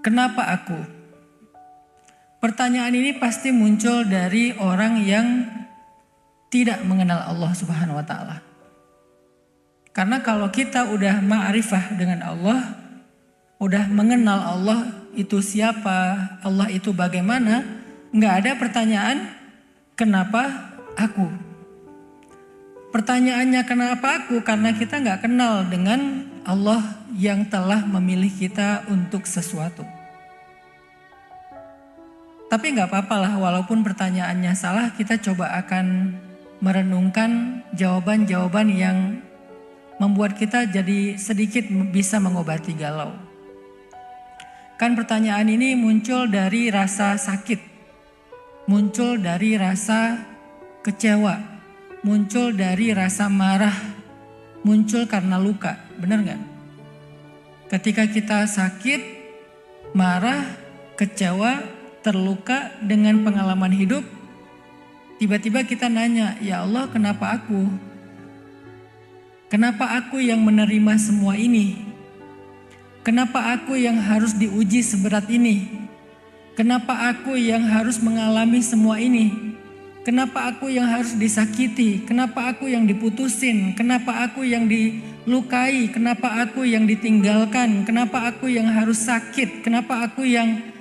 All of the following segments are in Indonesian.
Kenapa aku? Pertanyaan ini pasti muncul dari orang yang tidak mengenal Allah Subhanahu wa taala. Karena kalau kita udah ma'rifah dengan Allah, udah mengenal Allah itu siapa, Allah itu bagaimana, nggak ada pertanyaan kenapa aku. Pertanyaannya kenapa aku, karena kita nggak kenal dengan Allah yang telah memilih kita untuk sesuatu. Tapi nggak apa-apa lah, walaupun pertanyaannya salah, kita coba akan merenungkan jawaban-jawaban yang membuat kita jadi sedikit bisa mengobati galau. Kan pertanyaan ini muncul dari rasa sakit, muncul dari rasa kecewa, muncul dari rasa marah, muncul karena luka, benar nggak? Ketika kita sakit, marah, kecewa, terluka dengan pengalaman hidup, tiba-tiba kita nanya, ya Allah kenapa aku? Kenapa aku yang menerima semua ini? Kenapa aku yang harus diuji seberat ini? Kenapa aku yang harus mengalami semua ini? Kenapa aku yang harus disakiti? Kenapa aku yang diputusin? Kenapa aku yang dilukai? Kenapa aku yang ditinggalkan? Kenapa aku yang harus sakit? Kenapa aku yang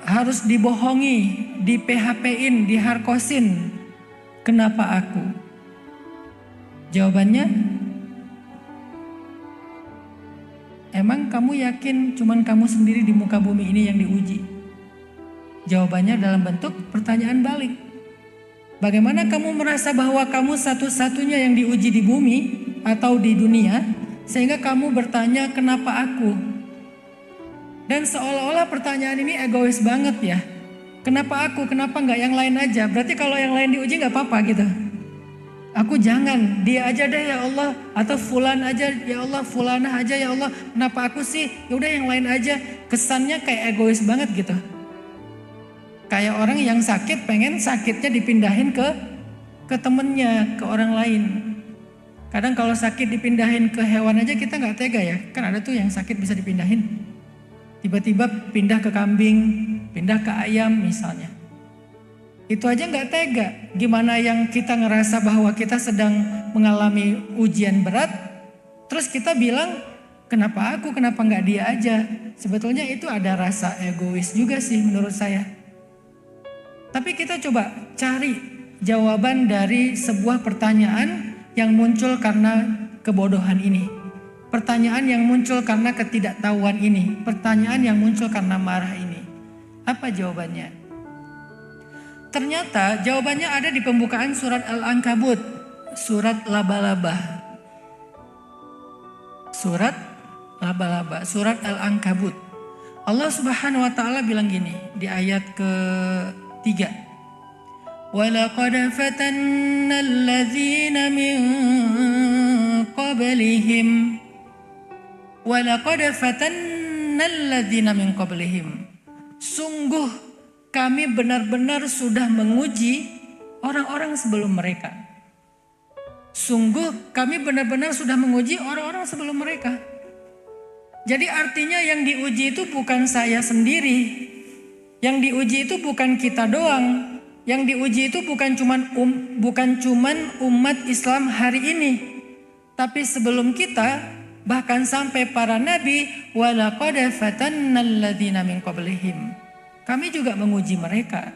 harus dibohongi, di PHP-in, diharkosin? Kenapa aku? Jawabannya, emang kamu yakin cuman kamu sendiri di muka bumi ini yang diuji? Jawabannya dalam bentuk pertanyaan balik. Bagaimana kamu merasa bahwa kamu satu-satunya yang diuji di bumi atau di dunia, sehingga kamu bertanya kenapa aku? Dan seolah-olah pertanyaan ini egois banget ya. Kenapa aku? Kenapa nggak yang lain aja? Berarti kalau yang lain diuji nggak apa-apa gitu. Aku jangan, dia aja deh ya Allah, atau fulan aja ya Allah, fulanah aja ya Allah. Kenapa aku sih? Ya udah yang lain aja. Kesannya kayak egois banget gitu. Kayak orang yang sakit pengen sakitnya dipindahin ke temennya, ke orang lain. Kadang kalau sakit dipindahin ke hewan aja kita nggak tega ya. Kan ada tuh yang sakit bisa dipindahin. Tiba-tiba pindah ke kambing, pindah ke ayam misalnya. Itu aja nggak tega. Gimana yang kita ngerasa bahwa kita sedang mengalami ujian berat, terus kita bilang, kenapa aku, kenapa nggak dia aja? Sebetulnya itu ada rasa egois juga sih menurut saya. Tapi kita coba cari jawaban dari sebuah pertanyaan yang muncul karena kebodohan ini. Pertanyaan yang muncul karena ketidaktahuan ini. Pertanyaan yang muncul karena marah ini. Apa jawabannya? Ternyata jawabannya ada di pembukaan surat Al-Ankabut, surat laba-laba. Surat laba-laba, surat Al-Ankabut. Allah Subhanahu wa taala bilang gini di ayat ke-3. وَلَقَدْ فَتَنَّا الَّذِينَ مِنْ قَبْلِهِمْ وَلَقَدْ فَتَنَّا الَّذِينَ مِنْ قَبْلِهِمْ. Sungguh kami benar-benar sudah menguji orang-orang sebelum mereka. Sungguh kami benar-benar sudah menguji orang-orang sebelum mereka. Jadi artinya yang diuji itu bukan saya sendiri. Yang diuji itu bukan kita doang. Yang diuji itu bukan cuman umat Islam hari ini. Tapi sebelum kita, bahkan sampai para nabi, walaqad fatannal ladzina min qablihim. Kami juga menguji mereka.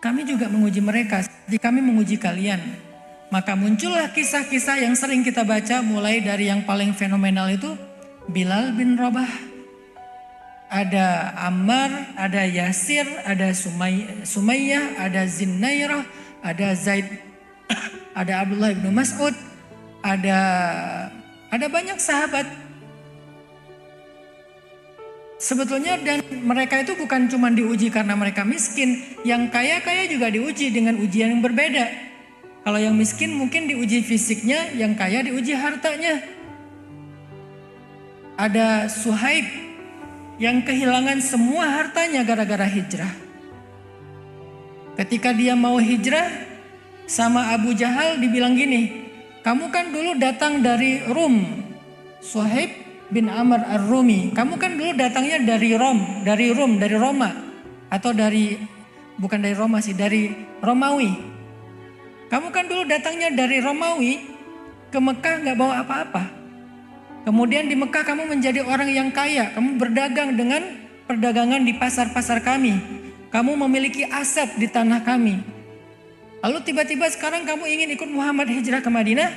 Kami juga menguji mereka. Jadi kami menguji kalian. Maka muncullah kisah-kisah yang sering kita baca, mulai dari yang paling fenomenal itu Bilal bin Rabah. Ada Ammar, ada Yasir, ada Sumayyah, ada Zinnairah, ada Zaid, ada Abdullah bin Mas'ud, ada banyak sahabat. Sebetulnya dan mereka itu bukan cuma diuji karena mereka miskin, yang kaya-kaya juga diuji dengan ujian yang berbeda. Kalau yang miskin mungkin diuji fisiknya, yang kaya diuji hartanya. Ada Suhaib yang kehilangan semua hartanya gara-gara hijrah. Ketika dia mau hijrah, sama Abu Jahal dibilang gini, kamu kan dulu datang dari Rum. Suhaib, bin Amr Ar-Rumi. Kamu kan dulu datangnya dari dari Roma. Atau bukan dari Roma sih, dari Romawi. Kamu kan dulu datangnya dari Romawi ke Mekah gak bawa apa-apa. Kemudian di Mekah kamu menjadi orang yang kaya. Kamu berdagang dengan perdagangan di pasar-pasar kami. Kamu memiliki aset di tanah kami. Lalu tiba-tiba sekarang kamu ingin ikut Muhammad hijrah ke Madinah.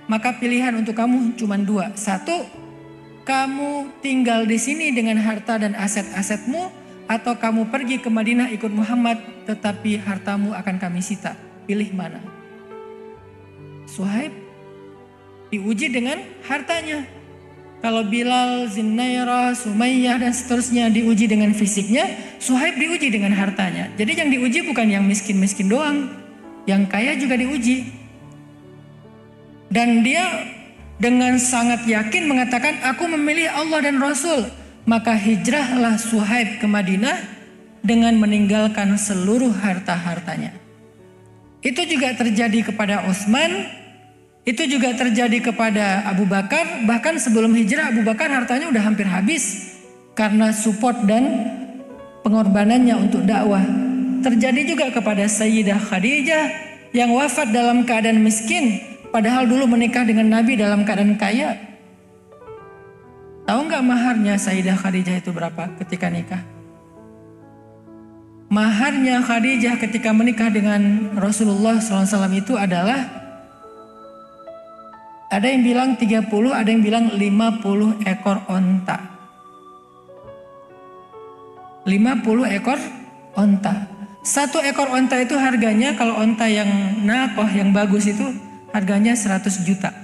Maka pilihan untuk kamu cuma dua. Satu, kamu tinggal di sini dengan harta dan aset-asetmu, atau kamu pergi ke Madinah ikut Muhammad tetapi hartamu akan kami sita. Pilih mana? Suhaib diuji dengan hartanya. Kalau Bilal, Zinnairah, Sumayyah dan seterusnya diuji dengan fisiknya, Suhaib diuji dengan hartanya. Jadi yang diuji bukan yang miskin-miskin doang, yang kaya juga diuji. Dan dia dengan sangat yakin mengatakan, aku memilih Allah dan Rasul. Maka hijrahlah Suhaib ke Madinah dengan meninggalkan seluruh harta-hartanya. Itu juga terjadi kepada Utsman, itu juga terjadi kepada Abu Bakar. Bahkan sebelum hijrah Abu Bakar hartanya udah hampir habis karena support dan pengorbanannya untuk dakwah. Terjadi juga kepada Sayyidah Khadijah yang wafat dalam keadaan miskin, padahal dulu menikah dengan Nabi dalam keadaan kaya. Tahu nggak maharnya Sayyidah Khadijah itu berapa ketika nikah? Maharnya Khadijah ketika menikah dengan Rasulullah SAW itu adalah, ada yang bilang 30, ada yang bilang 50 ekor onta. 50 ekor onta. Satu ekor onta itu harganya, kalau onta yang nakoh yang bagus itu harganya 100 juta.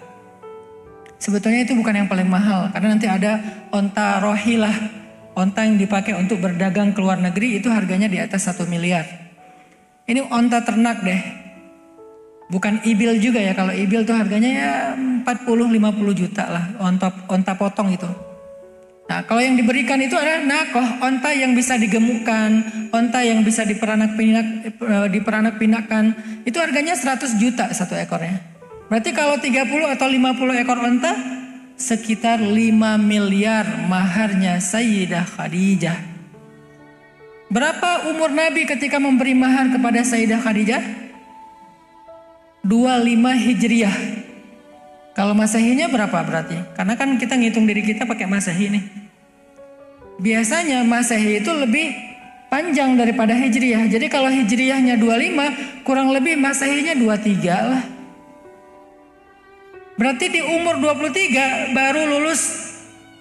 Sebetulnya itu bukan yang paling mahal, karena nanti ada onta rohilah, onta yang dipakai untuk berdagang ke luar negeri, itu harganya di atas 1 miliar. Ini onta ternak deh, bukan ibil juga ya. Kalau ibil tuh harganya ya 40-50 juta lah, onta potong itu. Nah kalau yang diberikan itu adalah nakoh, onta yang bisa digemukkan, onta yang bisa diperanak-pinakkan, itu harganya 100 juta satu ekornya. Berarti kalau 30 atau 50 ekor onta, sekitar 5 miliar maharnya Sayyidah Khadijah. Berapa umur Nabi ketika memberi mahar kepada Sayyidah Khadijah? 25 Hijriah. Kalau Masehinya berapa berarti? Karena kan kita ngitung diri kita pakai Masehi nih. Biasanya Masehi itu lebih panjang daripada Hijriah. Jadi kalau Hijriahnya 25, kurang lebih Masehinya 23 lah. Berarti di umur 23 baru lulus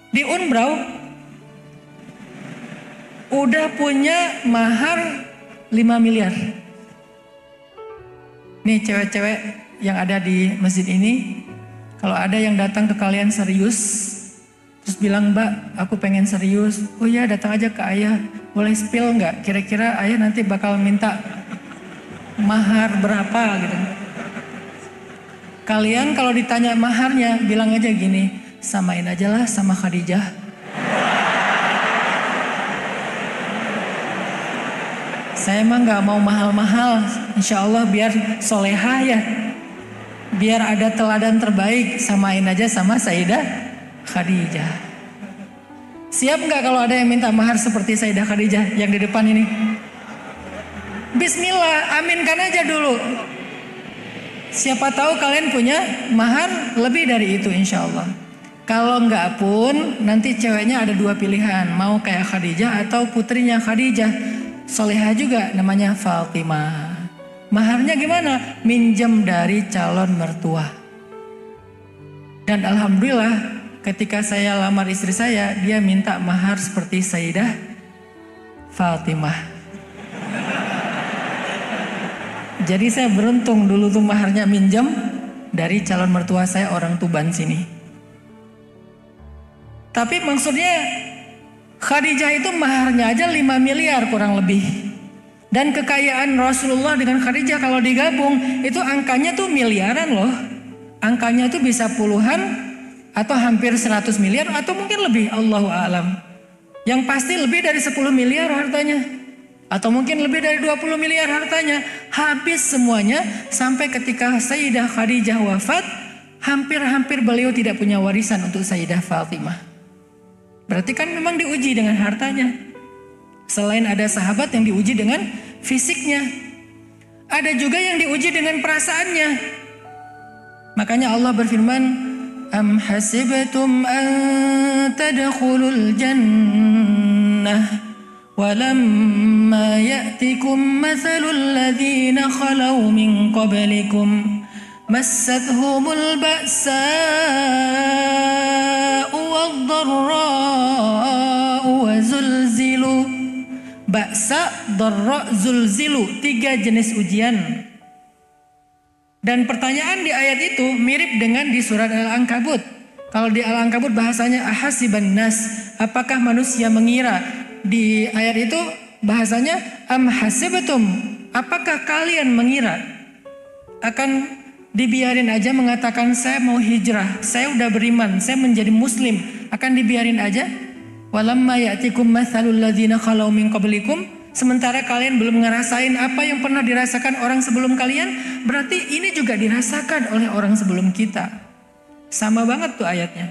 di Unbrau, udah punya mahar 5 miliar. Nih cewek-cewek yang ada di masjid ini, kalau ada yang datang ke kalian serius, terus bilang, Mbak aku pengen serius. Oh ya datang aja ke ayah, boleh spill nggak? Kira-kira ayah nanti bakal minta mahar berapa gitu. Kalian kalau ditanya maharnya, bilang aja gini, samain aja lah sama Khadijah. Saya emang gak mau mahal-mahal, insya Allah biar solehah ya. Biar ada teladan terbaik, samain aja sama Sayyidah Khadijah. Siap gak kalau ada yang minta mahar seperti Sayyidah Khadijah yang di depan ini? Bismillah, aminkan aja dulu. Siapa tahu kalian punya mahar lebih dari itu insya Allah. Kalau enggak pun nanti ceweknya ada dua pilihan. Mau kayak Khadijah atau putrinya Khadijah. Solehah juga namanya Fatimah. Maharnya gimana? Minjem dari calon mertua. Dan alhamdulillah ketika saya lamar istri saya, dia minta mahar seperti Sayyidah Fatimah. Jadi saya beruntung dulu tuh maharnya minjem dari calon mertua saya orang Tuban sini. Tapi maksudnya Khadijah itu maharnya aja 5 miliar kurang lebih. Dan kekayaan Rasulullah dengan Khadijah kalau digabung itu angkanya tuh miliaran loh. Angkanya tuh bisa puluhan atau hampir 100 miliar atau mungkin lebih, Allahu a'lam. Yang pasti lebih dari 10 miliar hartanya. Atau mungkin lebih dari 20 miliar hartanya. Habis semuanya sampai ketika Sayyidah Khadijah wafat, hampir-hampir beliau tidak punya warisan untuk Sayyidah Fatimah. Berarti kan memang diuji dengan hartanya. Selain ada sahabat yang diuji dengan fisiknya, ada juga yang diuji dengan perasaannya. Makanya Allah berfirman, Am hasibtum an tadkhulul jannah walamma ya'tikum mathalul ladzina khalau min qablikum massathumul ba'sa'u wad-dharra'u wa zulzilu. Ba'sa, dharra, zulzilu, 3 jenis ujian. Dan pertanyaan di ayat itu mirip dengan di surat Al-Ankabut. Kalau di Al-Ankabut bahasanya ahasiban nas, apakah manusia mengira? Di ayat itu bahasanya am hasibtum, apakah kalian mengira akan dibiarin aja mengatakan saya mau hijrah, saya udah beriman, saya menjadi muslim, akan dibiarin aja? Walamma ya'tikum mathalul ladzina khalau min qablikum, sementara kalian belum ngerasain apa yang pernah dirasakan orang sebelum kalian, berarti ini juga dirasakan oleh orang sebelum kita. Sama banget tuh ayatnya.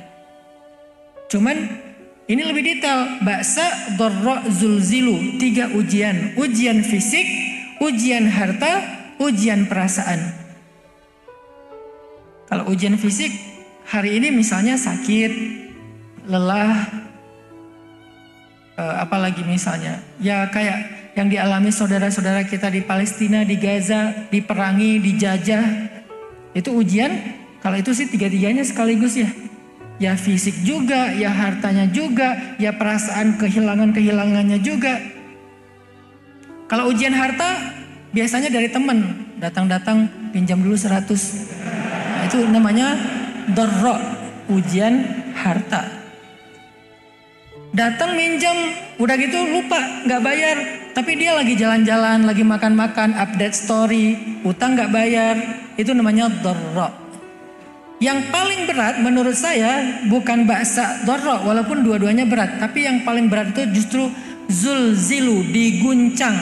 Cuman ini lebih detail. Ba'sa, dharra, zulzilu, 3 ujian. Ujian fisik, ujian harta, ujian perasaan. Kalau ujian fisik, hari ini misalnya sakit, lelah, apalagi misalnya ya kayak yang dialami saudara-saudara kita di Palestina, di Gaza, diperangi, dijajah, itu ujian. Kalau itu sih 3-3-nya sekaligus ya. Ya fisik juga, ya hartanya juga, ya perasaan kehilangannya juga. Kalau ujian harta biasanya dari teman, datang pinjam dulu 100. Nah, itu namanya dharra, ujian harta. Datang minjam, udah gitu lupa, nggak bayar. Tapi dia lagi jalan-jalan, lagi makan-makan, update story, utang nggak bayar. Itu namanya dharra. Yang paling berat menurut saya bukan ba'sa dharra, walaupun dua-duanya berat. Tapi yang paling berat itu justru zulzilu, diguncang.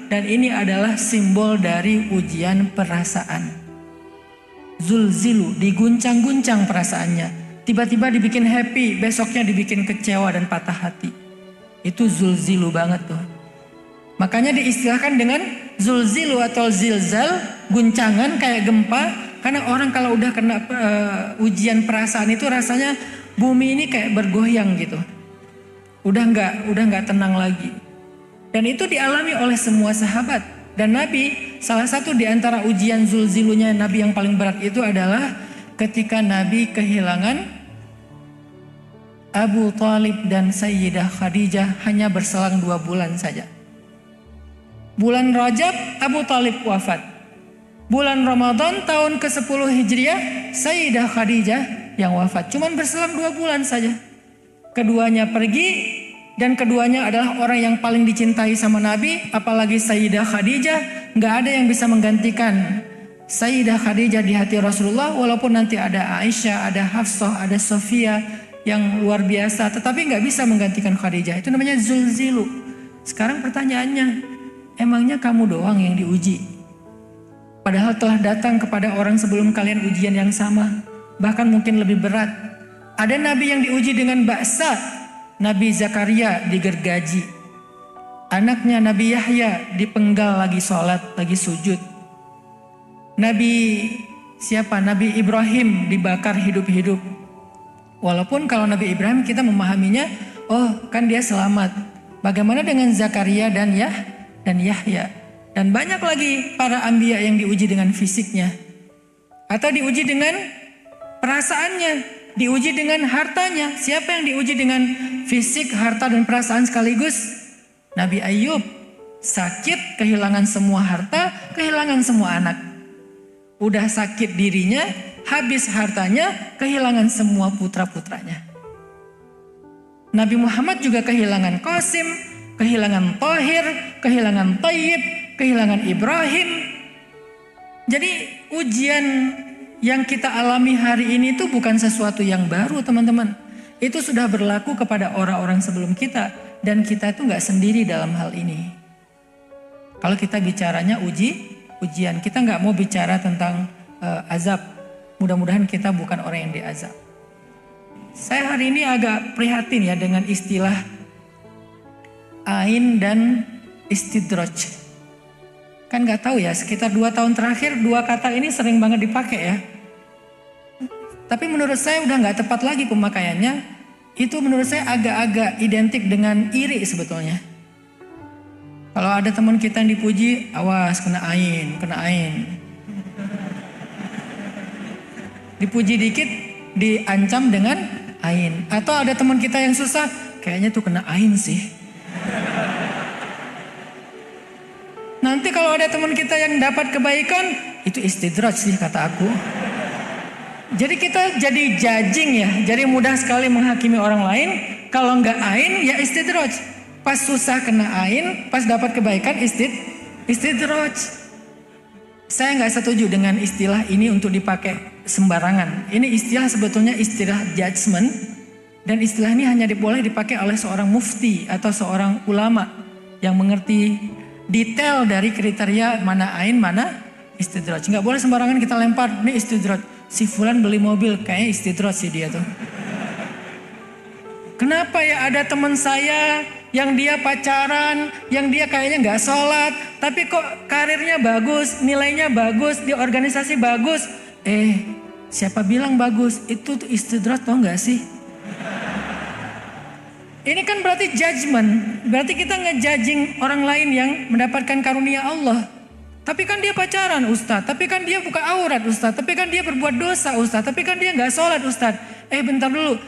Dan ini adalah simbol dari ujian perasaan. Zulzilu, diguncang-guncang perasaannya. Tiba-tiba dibikin happy, besoknya dibikin kecewa dan patah hati. Itu zulzilu banget tuh. Makanya diistilahkan dengan zulzilu atau zilzal, guncangan kayak gempa. Karena orang kalau udah kena ujian perasaan itu rasanya bumi ini kayak bergoyang gitu. Udah nggak tenang lagi. Dan itu dialami oleh semua sahabat. Dan Nabi, salah satu di antara ujian zulzilunya Nabi yang paling berat itu adalah ketika Nabi kehilangan Abu Talib dan Sayyidah Khadijah hanya berselang 2 bulan saja. Bulan Rajab Abu Talib wafat. Bulan Ramadan tahun ke-10 Hijriah Sayyidah Khadijah yang wafat. Cuman berselang 2 bulan saja. Keduanya pergi dan keduanya adalah orang yang paling dicintai sama Nabi. Apalagi Sayyidah Khadijah, gak ada yang bisa menggantikan Sayyidah Khadijah di hati Rasulullah. Walaupun nanti ada Aisyah, ada Hafsah, ada Sofia yang luar biasa, tetapi nggak bisa menggantikan Khadijah. Itu namanya zulzilu. Sekarang pertanyaannya, emangnya kamu doang yang diuji? Padahal telah datang kepada orang sebelum kalian ujian yang sama, bahkan mungkin lebih berat. Ada nabi yang diuji dengan ba'sa, Nabi Zakaria digergaji, anaknya Nabi Yahya dipenggal lagi sholat, lagi sujud. Nabi siapa? Nabi Ibrahim dibakar hidup-hidup. Walaupun kalau Nabi Ibrahim kita memahaminya, oh kan dia selamat. Bagaimana dengan Zakaria dan Yahya? Dan banyak lagi para anbiya yang diuji dengan fisiknya. Atau diuji dengan perasaannya, diuji dengan hartanya. Siapa yang diuji dengan fisik, harta dan perasaan sekaligus? Nabi Ayub, sakit, kehilangan semua harta, kehilangan semua anak. Udah sakit dirinya, habis hartanya, kehilangan semua putra-putranya. Nabi Muhammad juga kehilangan Qasim, kehilangan Tahir, kehilangan Tayyib, kehilangan Ibrahim. Jadi ujian yang kita alami hari ini itu bukan sesuatu yang baru teman-teman. Itu sudah berlaku kepada orang-orang sebelum kita. Dan kita itu gak sendiri dalam hal ini. Kalau kita bicaranya ujian, kita nggak mau bicara tentang azab. Mudah-mudahan kita bukan orang yang diazab. Saya hari ini agak prihatin ya dengan istilah ain dan istidraj. Kan nggak tahu ya, sekitar 2 tahun terakhir 2 kata ini sering banget dipakai ya. Tapi menurut saya udah nggak tepat lagi pemakaiannya. Itu menurut saya agak-agak identik dengan iri sebetulnya. Kalau ada teman kita yang dipuji, awas kena ain, kena ain. Dipuji dikit, diancam dengan ain. Atau ada teman kita yang susah, kayaknya tuh kena ain sih. Nanti kalau ada teman kita yang dapat kebaikan, itu istidraj sih kata aku. Jadi kita jadi judging ya, jadi mudah sekali menghakimi orang lain. Kalau nggak ain ya istidraj. Pas susah kena ain, pas dapat kebaikan istidraj. Saya nggak setuju dengan istilah ini untuk dipakai sembarangan. Ini istilah sebetulnya istilah judgment. Dan istilah ini hanya boleh dipakai oleh seorang mufti atau seorang ulama yang mengerti detail dari kriteria mana ain, mana istidraj. Nggak boleh sembarangan kita lempar, ini istidraj. Si fulan beli mobil, kayaknya istidraj sih dia tuh. Kenapa ya ada teman saya yang dia pacaran, yang dia kayaknya nggak sholat, tapi kok karirnya bagus, nilainya bagus, di organisasi bagus. Siapa bilang bagus? Itu tuh istidraj tau nggak sih? Ini kan berarti judgment, berarti kita ngejudging orang lain yang mendapatkan karunia Allah. Tapi kan dia pacaran Ustadz, tapi kan dia buka aurat Ustadz, tapi kan dia berbuat dosa Ustadz, tapi kan dia nggak sholat Ustadz. Bentar dulu,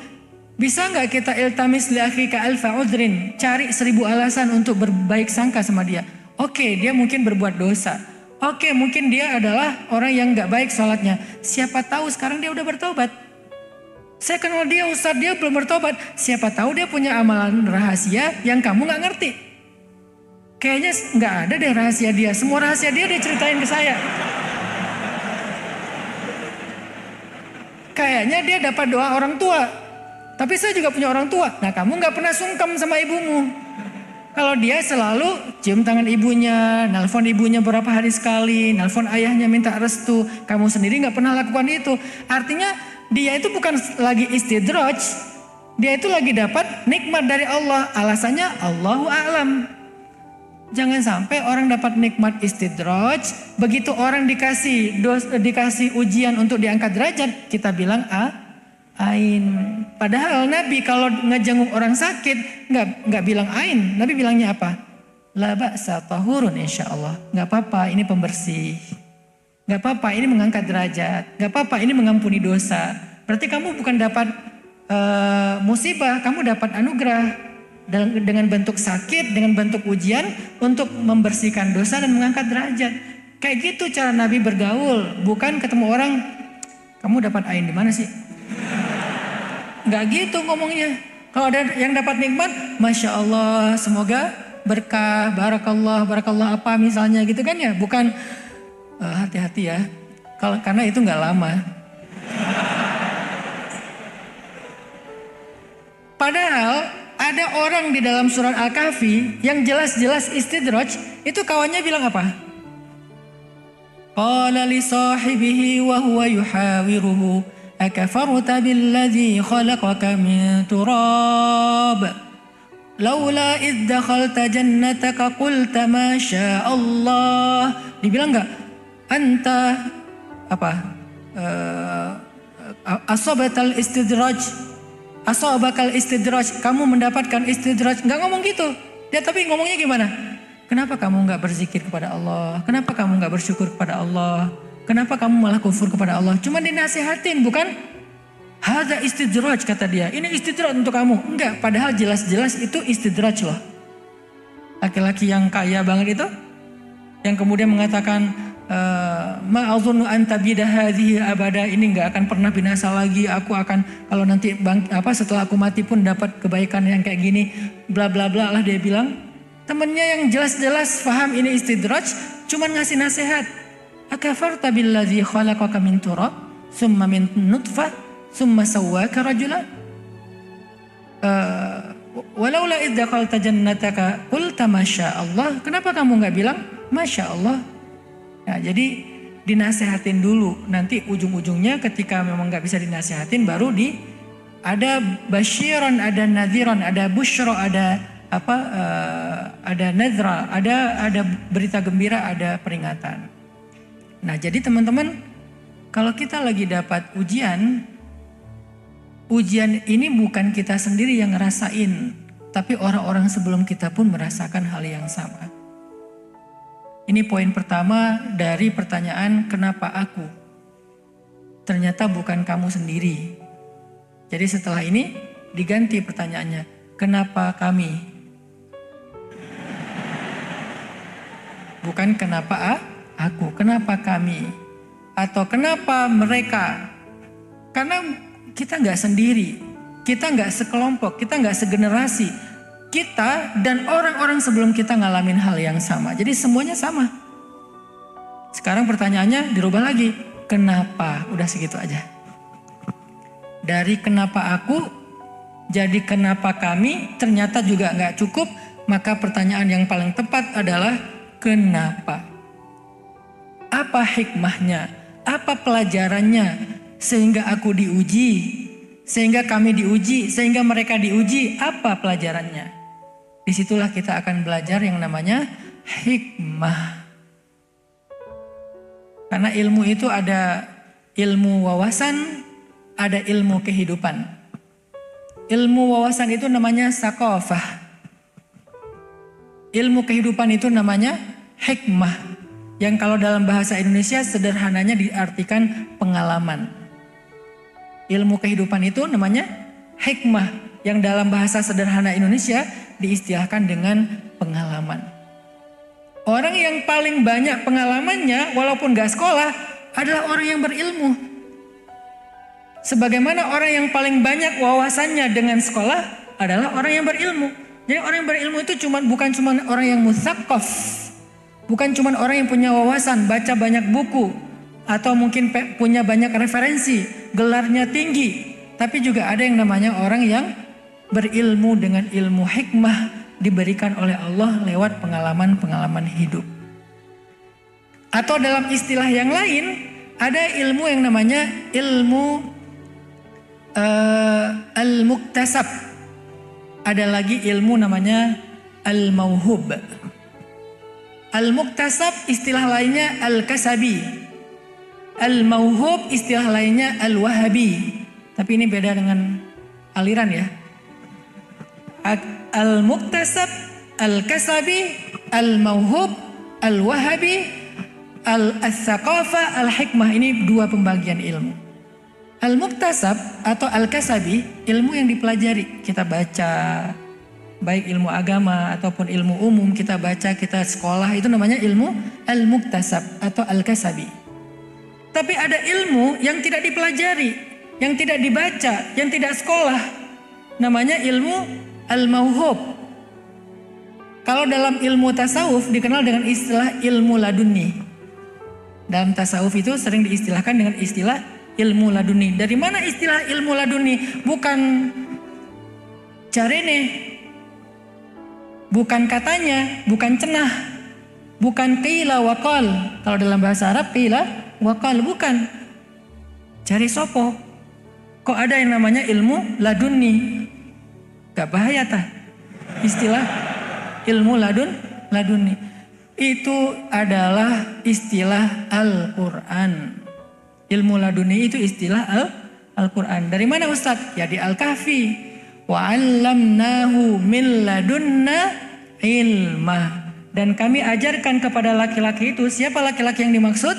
bisa nggak kita iltamis li akhika alfa udrin, cari 1000 alasan untuk berbaik sangka sama dia. Oke, dia mungkin berbuat dosa. Oke, mungkin dia adalah orang yang nggak baik sholatnya. Siapa tahu sekarang dia udah bertobat. Saya kenal dia Ustadz, dia belum bertobat. Siapa tahu dia punya amalan rahasia yang kamu nggak ngerti. Kayaknya nggak ada deh rahasia dia. Semua rahasia dia ceritain ke saya. Kayaknya dia dapat doa orang tua. Tapi saya juga punya orang tua. Nah, kamu nggak pernah sungkem sama ibumu. Kalau dia selalu cium tangan ibunya, nelpon ibunya beberapa hari sekali, nelpon ayahnya minta restu. Kamu sendiri nggak pernah lakukan itu. Artinya dia itu bukan lagi istidraj. Dia itu lagi dapat nikmat dari Allah. Alasannya Allahu a'lam. Jangan sampai orang dapat nikmat istidraj, begitu orang dikasih ujian untuk diangkat derajat, kita bilang ain. Padahal Nabi kalau ngejenguk orang sakit nggak bilang ain, Nabi bilangnya apa? La ba'sa tahurun insyaallah. Nggak apa-apa, ini pembersih. Nggak apa-apa, ini mengangkat derajat. Nggak apa-apa, ini mengampuni dosa. Berarti kamu bukan dapat musibah, kamu dapat anugerah. Dengan bentuk sakit, dengan bentuk ujian untuk membersihkan dosa dan mengangkat derajat. Kayak gitu cara Nabi bergaul, bukan ketemu orang, kamu dapat ain di mana sih? Nggak gitu ngomongnya. Kalau ada yang dapat nikmat, Masya Allah, semoga berkah, barakallah apa misalnya gitu kan ya. Bukan hati-hati ya, karena itu nggak lama. Padahal ada orang di dalam surat Al-Kahfi yang jelas-jelas istidraj, itu kawannya bilang apa? Qala li sahibihi wa huwa yuhawiruhu akafarta billadhi khalaqaka min turab laula id dakhalta jannataka qulta ma syaa Allah. Dibilang enggak? Anta apa? Asabatal istidraj. Asabakal istidraj, kamu mendapatkan istidraj. Nggak ngomong gitu. Dia tapi ngomongnya gimana? Kenapa kamu nggak berzikir kepada Allah? Kenapa kamu nggak bersyukur kepada Allah? Kenapa kamu malah kufur kepada Allah? Cuma dinasihatin, bukan? Hadza istidraj kata dia. Ini istidraj untuk kamu. Enggak, padahal jelas-jelas itu istidraj loh. Laki-laki yang kaya banget itu, yang kemudian mengatakan ma'azunnu an tabida hadhihi abada, ini nggak akan pernah binasa lagi, aku akan kalau nanti setelah aku mati pun dapat kebaikan yang kayak gini, bla bla bla lah dia bilang. Temennya yang jelas-jelas paham ini istidraj cuman ngasih nasihat. Akafarta billadzi khalaqaka min turab summa min nutfah summa sawwaka rajula walaula idz dakhalta jannataka qulta masya Allah. Kenapa kamu nggak bilang masya Allah? Nah, jadi dinasehatin dulu, nanti ujung-ujungnya ketika memang nggak bisa dinasehatin baru Ada basyiron, ada nadhiron, ada busyro, ada ada nadra, ada berita gembira, ada peringatan. Nah, jadi teman-teman, kalau kita lagi dapat ujian ini bukan kita sendiri yang ngerasain, tapi orang-orang sebelum kita pun merasakan hal yang sama. Ini poin pertama dari pertanyaan kenapa aku? Ternyata bukan kamu sendiri. Jadi setelah ini diganti pertanyaannya, kenapa kami? Bukan kenapa aku, kenapa kami? Atau kenapa mereka? Karena kita nggak sendiri, kita nggak sekelompok, kita nggak segenerasi. Kita dan orang-orang sebelum kita ngalamin hal yang sama. Jadi semuanya sama. Sekarang pertanyaannya dirubah lagi. Kenapa? Udah segitu aja. Dari kenapa aku, jadi kenapa kami, ternyata juga nggak cukup. Maka pertanyaan yang paling tepat adalah kenapa? Apa hikmahnya? Apa pelajarannya? Sehingga aku diuji, sehingga kami diuji, sehingga mereka diuji. Apa pelajarannya? Disitulah kita akan belajar yang namanya hikmah. Karena ilmu itu ada ilmu wawasan, ada ilmu kehidupan. Ilmu wawasan itu namanya sakofah. Ilmu kehidupan itu namanya hikmah. Yang kalau dalam bahasa Indonesia sederhananya diartikan pengalaman. Ilmu kehidupan itu namanya hikmah. Yang dalam bahasa sederhana Indonesia diistilahkan dengan pengalaman. Orang yang paling banyak pengalamannya walaupun gak sekolah adalah orang yang berilmu. Sebagaimana orang yang paling banyak wawasannya dengan sekolah adalah orang yang berilmu. Jadi orang yang berilmu itu bukan cuma orang yang mutsaqaf. Bukan cuma orang yang punya wawasan, baca banyak buku, atau mungkin punya banyak referensi, gelarnya tinggi. Tapi juga ada yang namanya orang yang berilmu dengan ilmu hikmah diberikan oleh Allah lewat pengalaman-pengalaman hidup. Atau dalam istilah yang lain, ada ilmu yang namanya ilmu al-muktasab. Ada lagi ilmu namanya al-mauhub. Al-muktasab istilah lainnya al-kasabi. Al-mauhub istilah lainnya al-wahabi. Tapi ini beda dengan aliran ya. Al-muktasab, al-kasabi, al-mauhub, al-wahabi, al-thaqafah, al-hikmah. Ini dua pembagian ilmu. Al-muktasab atau al-kasabi, ilmu yang dipelajari. Kita baca, baik ilmu agama ataupun ilmu umum, kita baca, kita sekolah, itu namanya ilmu al-muktasab atau al-kasabi. Tapi ada ilmu yang tidak dipelajari, yang tidak dibaca, yang tidak sekolah. Namanya ilmu al-mauhub. Kalau dalam ilmu tasawuf dikenal dengan istilah ilmu laduni. Dalam tasawuf itu sering diistilahkan dengan istilah ilmu laduni. Dari mana istilah ilmu laduni? Bukan carene, bukan katanya, bukan cenah, bukan qila waqal. Kalau dalam bahasa Arab qila waqal, bukan. Cari sopo. Kok ada yang namanya ilmu laduni? Gak bahaya tah? Istilah ilmu laduni. Itu adalah istilah Al-Quran. Ilmu laduni itu istilah Al-Quran. Dari mana Ustadz? Ya di Al-Kahfi. Wa 'allamnahu min ladunna ilmah. Dan kami ajarkan kepada laki-laki itu, siapa laki-laki yang dimaksud?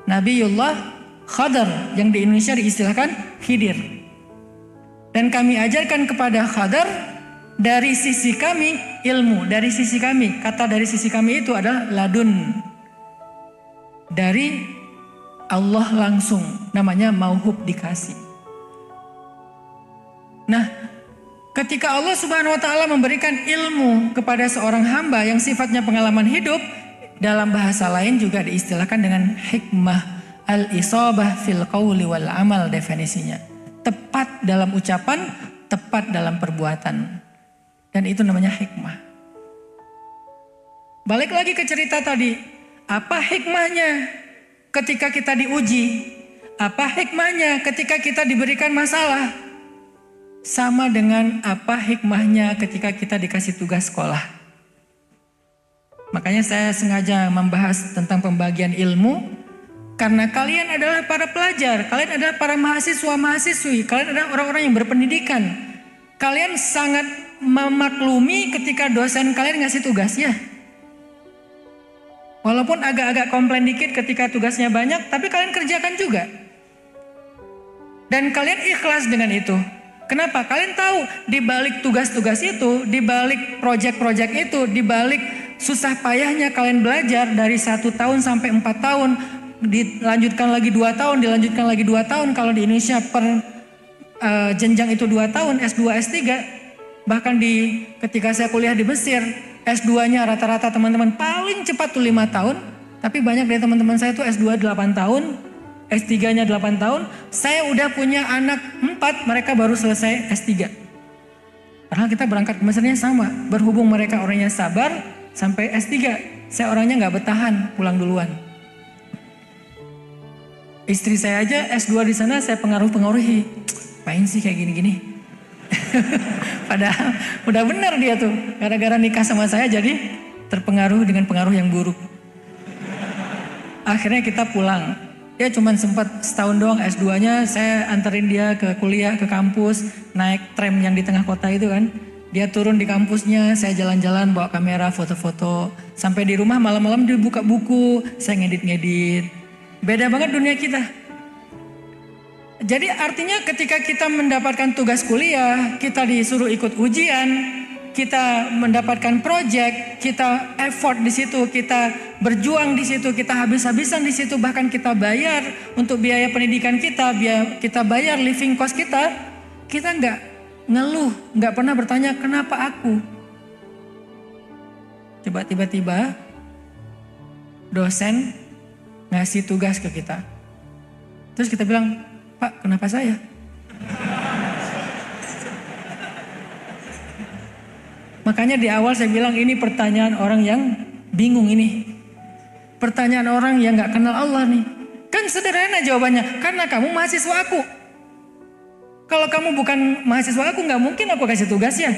Nabiullah Khadar, yang di Indonesia diistilahkan Khidir. Dan kami ajarkan kepada Khadar dari sisi kami ilmu, dari sisi kami. Kata dari sisi kami itu adalah ladun. Dari Allah langsung, namanya mauhub, dikasih. Nah, ketika Allah Subhanahu wa taala memberikan ilmu kepada seorang hamba yang sifatnya pengalaman hidup, dalam bahasa lain juga diistilahkan dengan hikmah. Al-isabah fil qawli wal amal definisinya. Tepat dalam ucapan, tepat dalam perbuatan. Dan itu namanya hikmah. Balik lagi ke cerita tadi. Apa hikmahnya ketika kita diuji? Apa hikmahnya ketika kita diberikan masalah? sama dengan apa hikmahnya ketika kita dikasih tugas sekolah. Makanya saya sengaja membahas tentang pembagian ilmu, karena kalian adalah para pelajar, kalian adalah para mahasiswa-mahasiswi, kalian adalah orang-orang yang berpendidikan. Kalian sangat memaklumi ketika dosen kalian ngasih tugas ya. Walaupun agak-agak komplain dikit ketika tugasnya banyak, tapi kalian kerjakan juga. Dan kalian ikhlas dengan itu. Kenapa? Kalian tahu di balik tugas-tugas itu, di balik proyek-proyek itu, di balik susah payahnya kalian belajar dari 1 tahun sampai 4 tahun, dilanjutkan lagi 2 tahun, dilanjutkan lagi 2 tahun. Kalau di Indonesia per jenjang itu 2 tahun, S2, S3. Bahkan ketika saya kuliah di Mesir, S2-nya rata-rata teman-teman paling cepat tuh 5 tahun. Tapi banyak dari teman-teman saya tuh S2 8 tahun, S3-nya 8 tahun. Saya udah punya anak 4, mereka baru selesai S3. Padahal kita berangkat ke Mesirnya sama. Berhubung mereka orangnya sabar, sampai S3. Saya orangnya gak bertahan, pulang duluan. Istri saya aja S2 di sana saya pengaruhi. Apain sih kayak gini-gini? Padahal udah benar dia tuh. Gara-gara nikah sama saya jadi terpengaruh dengan pengaruh yang buruk. Akhirnya kita pulang. Dia cuma sempat setahun doang S2-nya. Saya anterin dia ke kuliah, ke kampus. Naik tram yang di tengah kota itu kan. Dia turun di kampusnya. Saya jalan-jalan bawa kamera, foto-foto. Sampai di rumah malam-malam dia buka buku. Saya ngedit-ngedit. Beda banget dunia kita. Jadi artinya ketika kita mendapatkan tugas kuliah, kita disuruh ikut ujian, kita mendapatkan proyek, kita effort di situ, kita berjuang di situ, kita habis-habisan di situ, bahkan kita bayar untuk biaya pendidikan kita bayar living cost kita nggak ngeluh, nggak pernah bertanya kenapa aku. Coba tiba-tiba dosen ngasih tugas ke kita, terus kita bilang, Pak, kenapa saya? Makanya di awal saya bilang ini pertanyaan orang yang bingung ini. Pertanyaan orang yang gak kenal Allah nih. Kan sederhana jawabannya, karena kamu mahasiswa aku. Kalau kamu bukan mahasiswa aku, gak mungkin aku kasih tugas ya.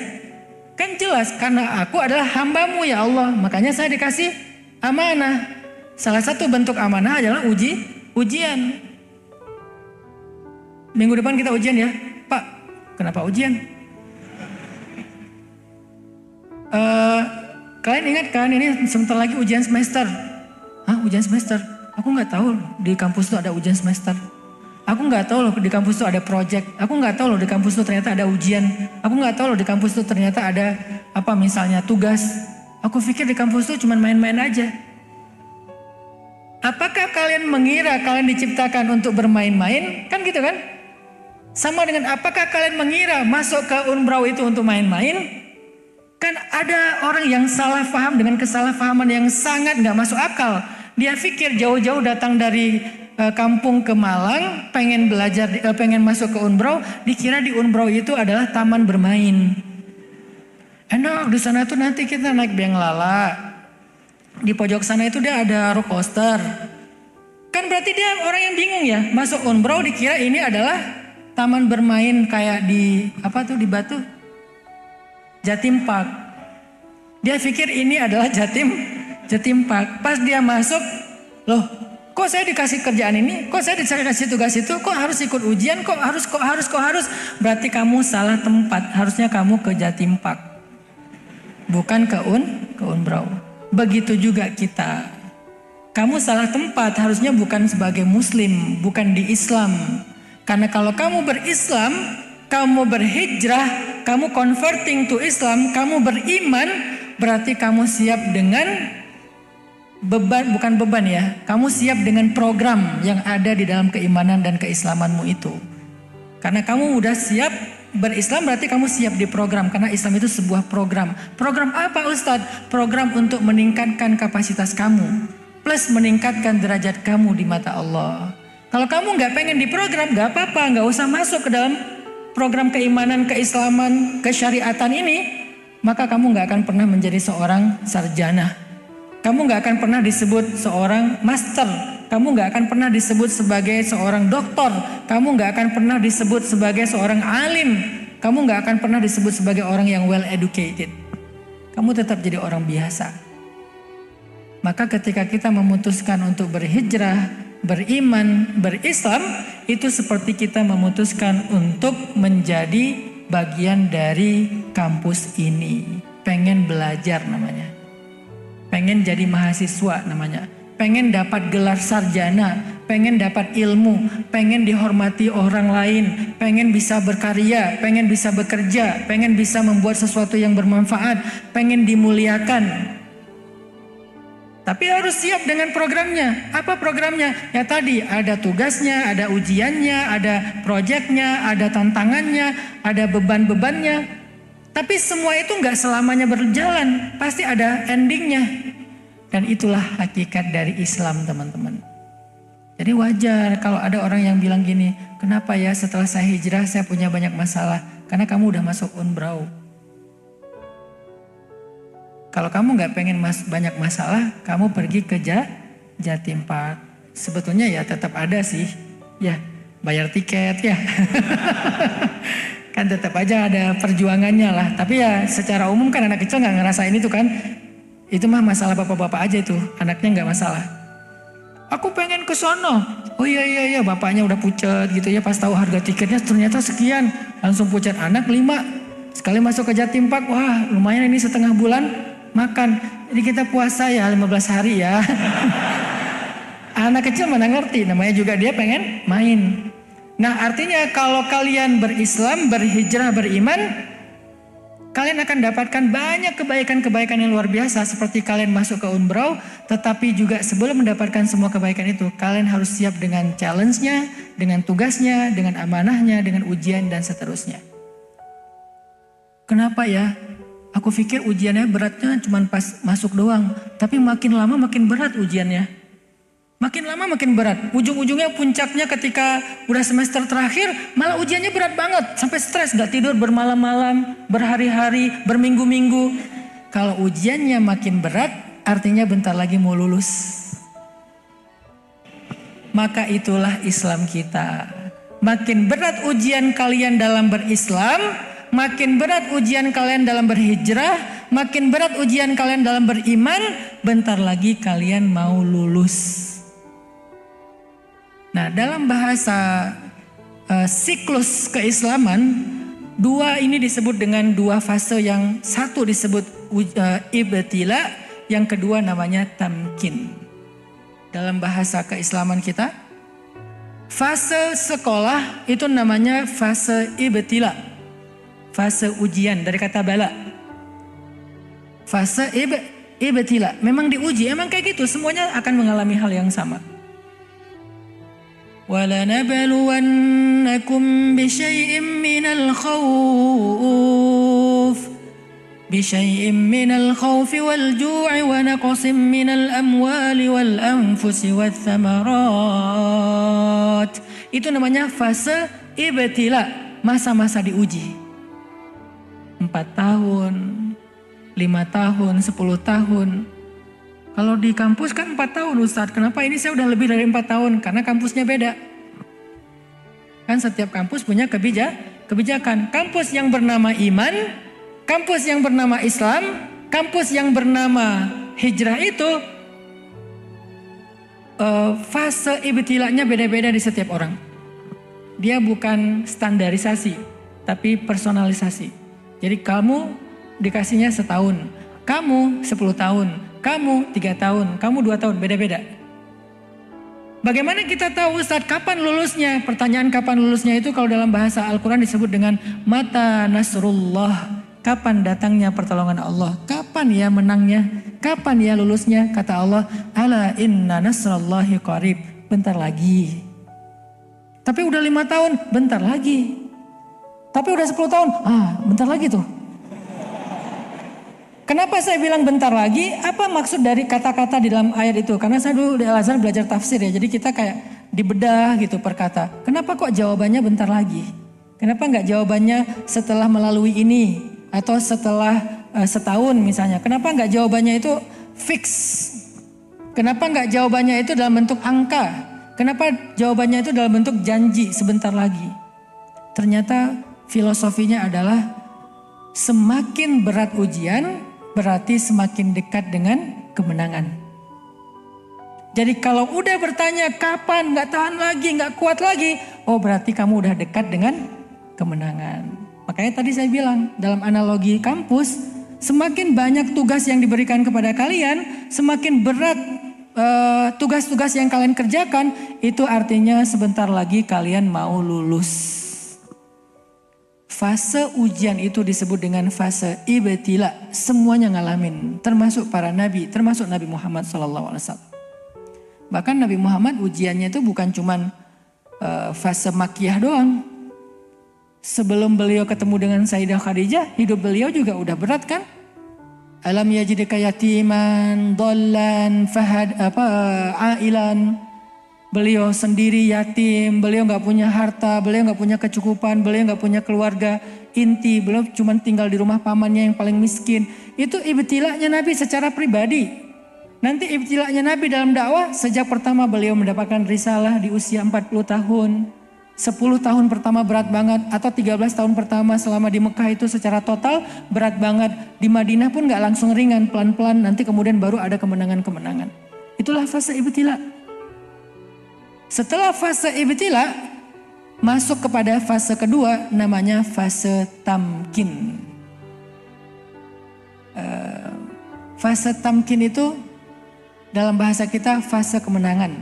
Kan jelas, karena aku adalah hambamu ya Allah. Makanya saya dikasih amanah. Salah satu bentuk amanah adalah ujian. Minggu depan kita ujian ya. Pak, kenapa ujian? Kalian ingat kan ini sebentar lagi ujian semester. Hah, ujian semester? Aku nggak tahu di kampus tuh ada ujian semester. Aku nggak tahu loh di kampus tuh ada project. Aku nggak tahu loh di kampus tuh ternyata ada ujian. Aku nggak tahu loh di kampus tuh ternyata ada apa misalnya tugas. Aku pikir di kampus tuh cuma main-main aja. Apakah kalian mengira kalian diciptakan untuk bermain-main? Kan gitu kan? Sama dengan apakah kalian mengira masuk ke Unbrau itu untuk main-main? Kan ada orang yang salah paham dengan kesalahpahaman yang sangat gak masuk akal. Dia pikir jauh-jauh datang dari kampung ke Malang, pengen belajar, pengen masuk ke Unbrau, dikira di Unbrau itu adalah taman bermain. Enak di sana tuh nanti kita naik biang lala. Di pojok sana itu dia ada roller coaster. Kan berarti dia orang yang bingung ya, masuk Unbrau dikira ini adalah taman bermain kayak di di Batu, Jatim Park. Dia pikir ini adalah Jatim Park. Pas dia masuk, loh, kok saya dikasih kerjaan ini? Kok saya dikasih tugas itu? Kok harus ikut ujian? Kok harus? Berarti kamu salah tempat. Harusnya kamu ke Jatim Park, bukan ke Unbrau. Begitu juga kita. Kamu salah tempat. Harusnya bukan sebagai Muslim, bukan di Islam. Karena kalau kamu berislam, kamu berhijrah, kamu converting to Islam, kamu beriman, berarti kamu siap dengan beban, bukan beban ya. Kamu siap dengan program yang ada di dalam keimanan dan keislamanmu itu. Karena kamu udah siap berislam, berarti kamu siap di program. Karena Islam itu sebuah program. Program apa Ustadz? Program untuk meningkatkan kapasitas kamu, plus meningkatkan derajat kamu di mata Allah. Kalau kamu nggak pengen di program, nggak apa-apa, nggak usah masuk ke dalam program keimanan, keislaman, kesyariatan ini, maka kamu nggak akan pernah menjadi seorang sarjana. Kamu nggak akan pernah disebut seorang master. Kamu nggak akan pernah disebut sebagai seorang doktor. Kamu nggak akan pernah disebut sebagai seorang alim. Kamu nggak akan pernah disebut sebagai orang yang well educated. Kamu tetap jadi orang biasa. Maka ketika kita memutuskan untuk berhijrah, beriman, berislam, itu seperti kita memutuskan untuk menjadi bagian dari kampus ini. Pengen belajar namanya. Pengen jadi mahasiswa namanya. Pengen dapat gelar sarjana, pengen dapat ilmu, pengen dihormati orang lain, pengen bisa berkarya, pengen bisa bekerja, pengen bisa membuat sesuatu yang bermanfaat, pengen dimuliakan. Tapi harus siap dengan programnya. Apa programnya? Ya tadi ada tugasnya, ada ujiannya, ada proyeknya, ada tantangannya, ada beban-bebannya. Tapi semua itu nggak selamanya berjalan, pasti ada endingnya. Dan itulah hakikat dari Islam, teman-teman. Jadi wajar kalau ada orang yang bilang gini, kenapa ya setelah saya hijrah saya punya banyak masalah? Karena kamu udah masuk umrah. Kalau kamu nggak pengen banyak masalah, kamu pergi ke Jatim Park. Sebetulnya ya tetap ada sih, ya bayar tiket ya. Kan tetap aja ada perjuangannya lah. Tapi ya secara umum kan anak kecil nggak ngerasain itu kan. Itu mah masalah bapak-bapak aja itu, anaknya nggak masalah. Aku pengen ke sono. Oh iya, bapaknya udah pucat gitu ya, pas tahu harga tiketnya ternyata sekian. Langsung pucat, anak 5. Sekali masuk ke Jatim Park, wah lumayan ini setengah bulan makan. Jadi kita puasa ya 15 hari ya. Anak kecil mana ngerti, namanya juga dia pengen main. Nah artinya kalau kalian berislam, berhijrah, beriman, kalian akan dapatkan banyak kebaikan-kebaikan yang luar biasa. Seperti kalian masuk ke umrah, tetapi juga sebelum mendapatkan semua kebaikan itu, kalian harus siap dengan challenge-nya, dengan tugasnya, dengan amanahnya, dengan ujian dan seterusnya. Kenapa ya? Aku pikir ujiannya beratnya cuma pas masuk doang. Tapi makin lama makin berat ujiannya. Makin lama makin berat. Ujung-ujungnya puncaknya ketika udah semester terakhir, malah ujiannya berat banget. Sampai stres, gak tidur bermalam-malam, berhari-hari, berminggu-minggu. Kalau ujiannya makin berat, artinya bentar lagi mau lulus. Maka itulah Islam kita. Makin berat ujian kalian dalam berislam, makin berat ujian kalian dalam berhijrah, makin berat ujian kalian dalam beriman, bentar lagi kalian mau lulus. Nah, dalam bahasa siklus keislaman, dua ini disebut dengan dua fase, yang satu disebut ibtila, yang kedua namanya tamkin. Dalam bahasa keislaman kita, fase sekolah itu namanya fase ibtila, fase ujian dari kata bala. Fase ibtila, memang diuji, emang kayak gitu, semuanya akan mengalami hal yang sama. وَلَنَبْلُوَنَّكُمْ بِشَيْءٍ مِّنَ الْخَوْفِ وَالْجُوعِ وَنَقْصٍ مِّنَ الْأَمْوَالِ وَالْأَنفُسِ وَالثَّمَرَاتِ. Itu namanya fase ibtila, masa-masa diuji. 4 tahun, 5 tahun, 10 tahun. Kalau di kampus kan 4 tahun Ustadz, kenapa ini saya udah lebih dari 4 tahun? Karena kampusnya beda. Kan setiap kampus punya kebijakan. Kampus yang bernama iman, kampus yang bernama Islam, kampus yang bernama hijrah itu fase ibtilanya beda-beda di setiap orang. Dia bukan standarisasi, tapi personalisasi. Jadi kamu dikasihnya setahun, kamu 10 tahun, kamu 3 tahun, kamu 2 tahun, beda-beda. Bagaimana kita tahu Ustadz kapan lulusnya? Pertanyaan kapan lulusnya itu kalau dalam bahasa Al-Quran disebut dengan mata nasrullah. Kapan datangnya pertolongan Allah? Kapan ya menangnya? Kapan ya lulusnya? Kata Allah, ala inna nasrullahi qarib. Bentar lagi. Tapi udah 5 tahun, bentar lagi. Tapi udah 10 tahun, bentar lagi tuh. Kenapa saya bilang bentar lagi? Apa maksud dari kata-kata di dalam ayat itu? Karena saya dulu di Al-Azhar belajar tafsir ya. Jadi kita kayak dibedah gitu per kata. Kenapa kok jawabannya bentar lagi? Kenapa nggak jawabannya setelah melalui ini? Atau setelah setahun misalnya. Kenapa nggak jawabannya itu fix? Kenapa nggak jawabannya itu dalam bentuk angka? Kenapa jawabannya itu dalam bentuk janji sebentar lagi? Ternyata filosofinya adalah semakin berat ujian berarti semakin dekat dengan kemenangan. Jadi kalau udah bertanya kapan, gak tahan lagi, gak kuat lagi, oh berarti kamu udah dekat dengan kemenangan. Makanya tadi saya bilang dalam analogi kampus, semakin banyak tugas yang diberikan kepada kalian, semakin berat tugas-tugas yang kalian kerjakan, itu artinya sebentar lagi kalian mau lulus. Fase ujian itu disebut dengan fase ibtila. Semuanya ngalamin, termasuk para nabi, termasuk Nabi Muhammad SAW. Bahkan Nabi Muhammad ujiannya itu bukan cuman fase makiyah doang. Sebelum beliau ketemu dengan Sayyidah Khadijah, hidup beliau juga udah berat kan? Alam yajidka yatiman, dhallan, ailan. Beliau sendiri yatim, beliau gak punya harta, beliau gak punya kecukupan, beliau gak punya keluarga inti, beliau cuma tinggal di rumah pamannya yang paling miskin. Itu ibtilanya Nabi secara pribadi. Nanti ibtilanya Nabi dalam dakwah, sejak pertama beliau mendapatkan risalah di usia 40 tahun. 10 tahun pertama berat banget, atau 13 tahun pertama selama di Mekah itu secara total berat banget. Di Madinah pun gak langsung ringan, pelan-pelan, nanti kemudian baru ada kemenangan-kemenangan. Itulah fase ibtila. Setelah fase ibtila, masuk kepada fase kedua namanya fase tamkin. Fase tamkin itu dalam bahasa kita fase kemenangan.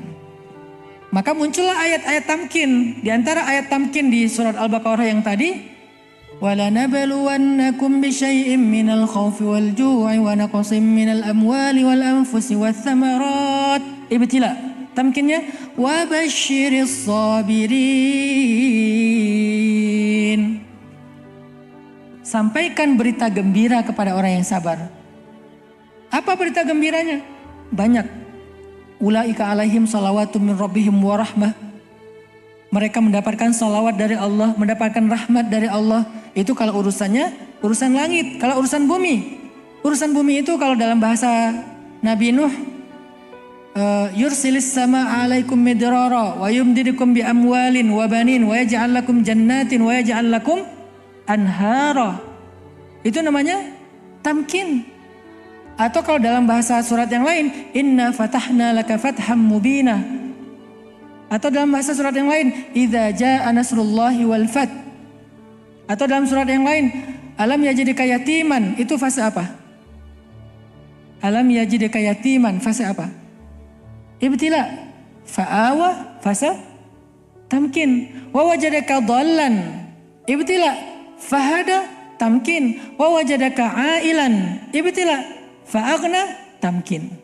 Maka muncullah ayat-ayat tamkin. Di antara ayat tamkin di surat Al-Baqarah yang tadi, وَلَنَبَلُوَنَّكُمْ بِشَيْءٍ مِّنَ الْخَوْفِ وَالْجُوعِ وَنَقْصٍ مِّنَ الْأَمْوَالِ وَالْأَنفُسِ وَالثَّمَرَاتِ. Ibtila. Tamkinnya wabasyiris sabirin. Sampaikan berita gembira kepada orang yang sabar. Apa berita gembiranya? Banyak. Ulaika alaihim salawatu min rabbihim wa rahmah. Mereka mendapatkan salawat dari Allah, mendapatkan rahmat dari Allah. Itu kalau urusannya urusan langit. Kalau urusan bumi, urusan bumi itu kalau dalam bahasa Nabi Nuh, yursilis sama alaikum midrara wa yumdidukum bi amwalin wa banin wa yaj'al lakum jannatin wa yaj'al lakum anhara. Itu namanya tamkin. Atau kalau dalam bahasa surat yang lain, inna fatahna laka fatham mubina. Atau dalam bahasa surat yang lain, idza jaa nasrullahi wal fath. Atau dalam surat yang lain, alam yajidka yatiman. Itu fase apa? Alam yajidka yatiman, fase apa? Ibtila. Fa'awa, fase tamkin. Wa wajadaka dhallan. Ibtila. Fahada, tamkin. Wa wajadaka ailan. Ibtila. Fa'aghna, tamkin.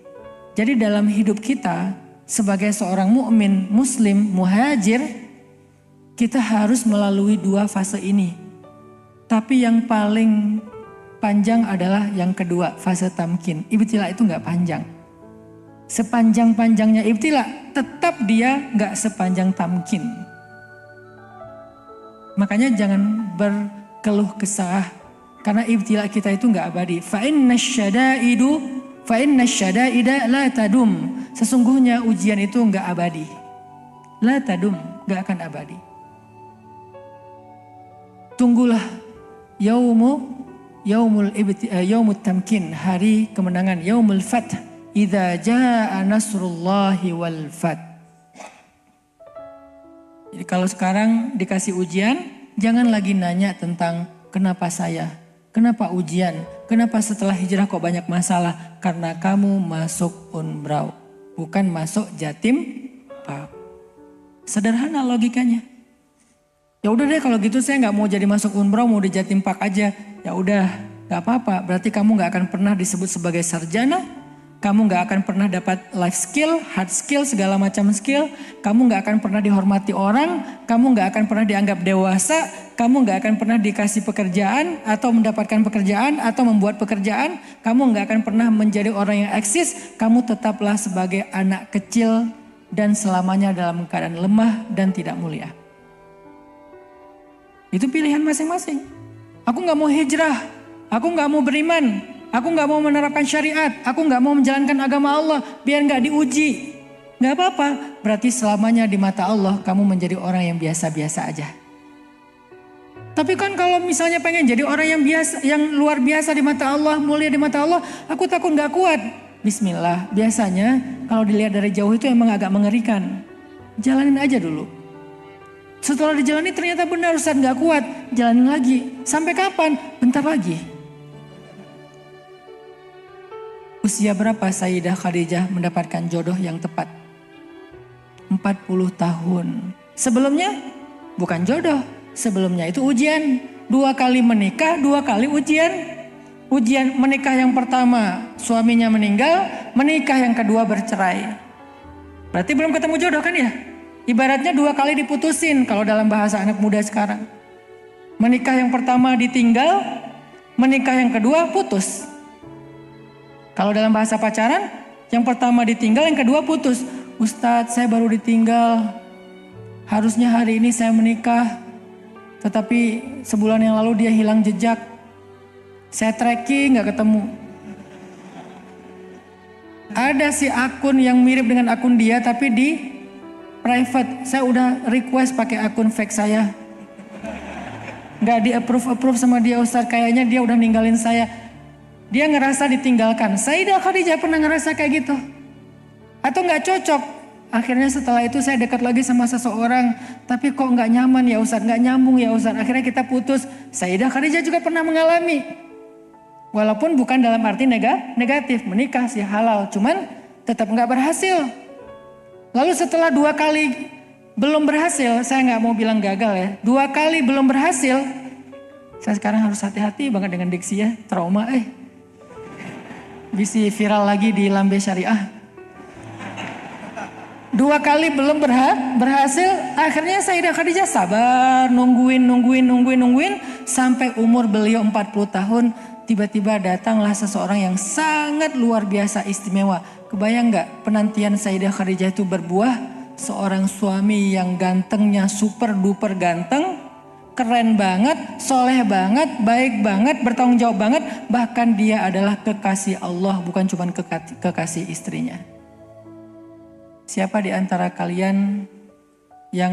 Jadi dalam hidup kita sebagai seorang mukmin, muslim, muhajir, kita harus melalui dua fase ini. Tapi yang paling panjang adalah yang kedua, fase tamkin. Ibtila itu gak panjang. Sepanjang-panjangnya ibtila, tetap dia gak sepanjang tamkin. Makanya jangan berkeluh kesah, karena ibtila kita itu gak abadi. Fa'inna syada'ida la tadum. Sesungguhnya ujian itu gak abadi. La tadum, gak akan abadi. Tunggulah yaumul tamkin, hari kemenangan, yaumul fath. Idza jaa nasrullahi wal fath. Jadi kalau sekarang dikasih ujian, jangan lagi nanya tentang kenapa saya, kenapa ujian, kenapa setelah hijrah kok banyak masalah. Karena kamu masuk umrah, bukan masuk jatim pak. Sederhana logikanya. Ya udah deh kalau gitu saya nggak mau jadi masuk umrah, mau di jatim pak aja. Ya udah, nggak apa-apa. Berarti kamu nggak akan pernah disebut sebagai sarjana. Kamu gak akan pernah dapat life skill, hard skill, segala macam skill. Kamu gak akan pernah dihormati orang. Kamu gak akan pernah dianggap dewasa. Kamu gak akan pernah dikasih pekerjaan atau mendapatkan pekerjaan atau membuat pekerjaan. Kamu gak akan pernah menjadi orang yang eksis. Kamu tetaplah sebagai anak kecil dan selamanya dalam keadaan lemah dan tidak mulia. Itu pilihan masing-masing. Aku gak mau hijrah. Aku gak mau beriman. Aku gak mau menerapkan syariat, aku gak mau menjalankan agama Allah biar gak diuji. Gak apa-apa, berarti selamanya di mata Allah kamu menjadi orang yang biasa-biasa aja. Tapi kan kalau misalnya pengen jadi orang yang biasa, yang luar biasa di mata Allah, mulia di mata Allah, aku takut gak kuat. Bismillah, biasanya kalau dilihat dari jauh itu emang agak mengerikan. Jalanin aja dulu. Setelah dijalani ternyata benar Ustaz gak kuat, jalanin lagi. Sampai kapan? Bentar lagi. Usia berapa Sayyidah Khadijah mendapatkan jodoh yang tepat? 40 tahun. Sebelumnya bukan jodoh. Sebelumnya itu ujian. 2 kali menikah, 2 kali ujian. Ujian menikah yang pertama suaminya meninggal, menikah yang kedua bercerai. Berarti belum ketemu jodoh kan ya? Ibaratnya 2 kali diputusin kalau dalam bahasa anak muda sekarang. Menikah yang pertama ditinggal, menikah yang kedua putus. Kalau dalam bahasa pacaran, yang pertama ditinggal, yang kedua putus. Ustadz, saya baru ditinggal. Harusnya hari ini saya menikah. Tetapi sebulan yang lalu dia hilang jejak. Saya tracking gak ketemu. Ada si akun yang mirip dengan akun dia tapi di private. Saya udah request pakai akun fake saya. Gak di approve sama dia Ustaz. Kayaknya dia udah ninggalin saya. Dia ngerasa ditinggalkan. Sayyidah Khadijah pernah ngerasa kayak gitu. Atau gak cocok. Akhirnya setelah itu saya dekat lagi sama seseorang. Tapi kok gak nyaman ya Ustaz. Gak nyambung ya Ustaz. Akhirnya kita putus. Sayyidah Khadijah juga pernah mengalami. Walaupun bukan dalam arti negatif. Menikah sih halal. Cuman tetap gak berhasil. Lalu setelah 2 kali belum berhasil. Saya gak mau bilang gagal ya. 2 kali belum berhasil. Saya sekarang harus hati-hati banget dengan diksi ya. Trauma bisa viral lagi di Lambe Syariah. 2 kali belum berhasil. Akhirnya Sayyidah Khadijah sabar. Nungguin. Sampai umur beliau 40 tahun. Tiba-tiba datanglah seseorang yang sangat luar biasa istimewa. Kebayang gak penantian Sayyidah Khadijah itu berbuah? Seorang suami yang gantengnya super duper ganteng. Keren banget, soleh banget, baik banget, bertanggung jawab banget. Bahkan dia adalah kekasih Allah, bukan cuma kekasih istrinya. Siapa di antara kalian